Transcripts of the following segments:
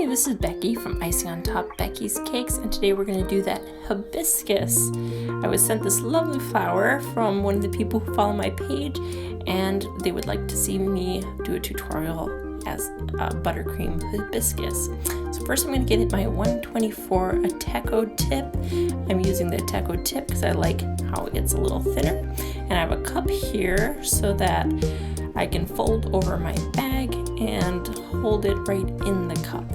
this is Becky from Icing on Top Becky's Cakes, and today we're going to do that hibiscus. I was sent this lovely flower from one of the people who follow my page, and they would like to see me do a tutorial as buttercream hibiscus. So first I'm going to get my 124 Ateco tip. I'm using the Ateco tip because I like how it gets a little thinner. And I have a cup here so that I can fold over my bag and hold it right in the cup.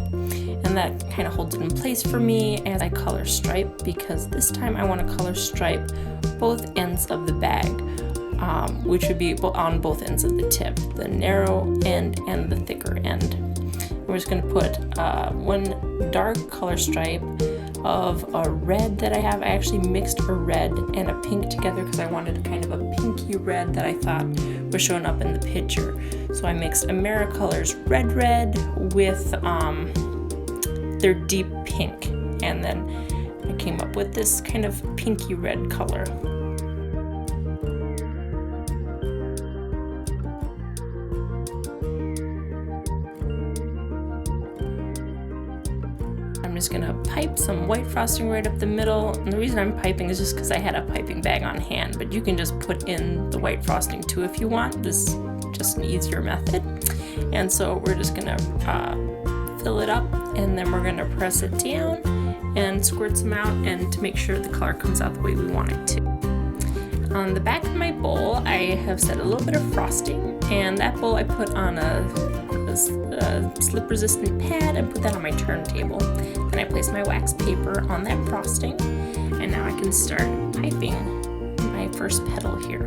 And that kind of holds it in place for me as I color stripe, because this time I want to color stripe both ends of the bag, which would be on both ends of the tip, the narrow end and the thicker end. We're just going to put one dark color stripe of a red that I have. I actually mixed a red and a pink together because I wanted kind of a pinky red that I thought was showing up in the picture. So I mixed Americolor's red with their deep pink, and then I came up with this kind of pinky red color. I'm just gonna pipe some white frosting right up the middle, and the reason I'm piping is just because I had a piping bag on hand, but you can just put in the white frosting too if you want. This is just an easier method. And so we're just gonna fill it up, and then we're gonna press it down and squirt some out, and to make sure the color comes out the way we want it to. On the back of my bowl, I have set a little bit of frosting, and that bowl I put on a slip resistant pad and put that on my turntable. Then I place my wax paper on that frosting, and now I can start piping my first petal here.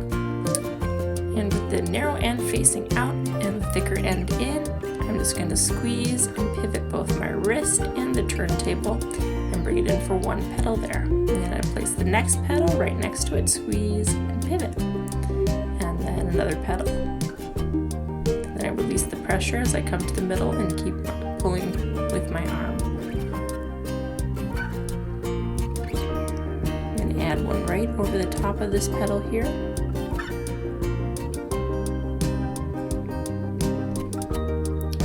And with the narrow end facing out and the thicker end in, I'm just going to squeeze and pivot both my wrist and the turntable and bring it in for one petal there. And then I place the next petal right next to it, squeeze and pivot, and then another petal. Then I release the pressure as I come to the middle and keep pulling with my arm. And add one right over the top of this petal here.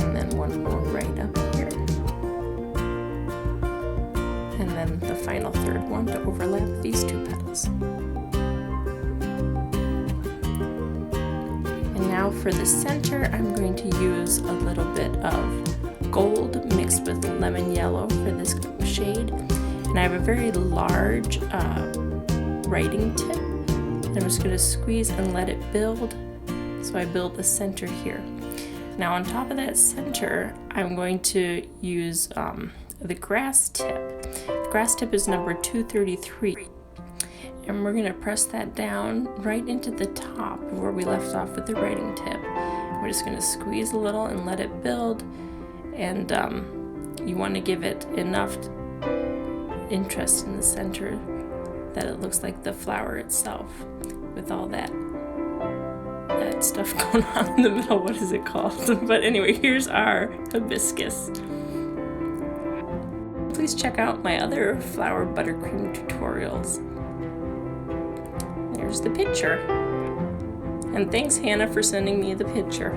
And then one more right up here. And then the final third one to overlap these two petals. Now for the center, I'm going to use a little bit of gold mixed with lemon yellow for this shade. And I have a very large writing tip. I'm just going to squeeze and let it build. So I build a center here. Now on top of that center, I'm going to use the grass tip. The grass tip is number 233. And we're going to press that down right into the top where we left off with the writing tip. We're just going to squeeze a little and let it build, and you want to give it enough interest in the center that it looks like the flower itself with all that stuff going on in the middle. What is it called? But anyway, here's our hibiscus. Please check out my other flower buttercream tutorials. There's the picture. And thanks, Hannah, for sending me the picture.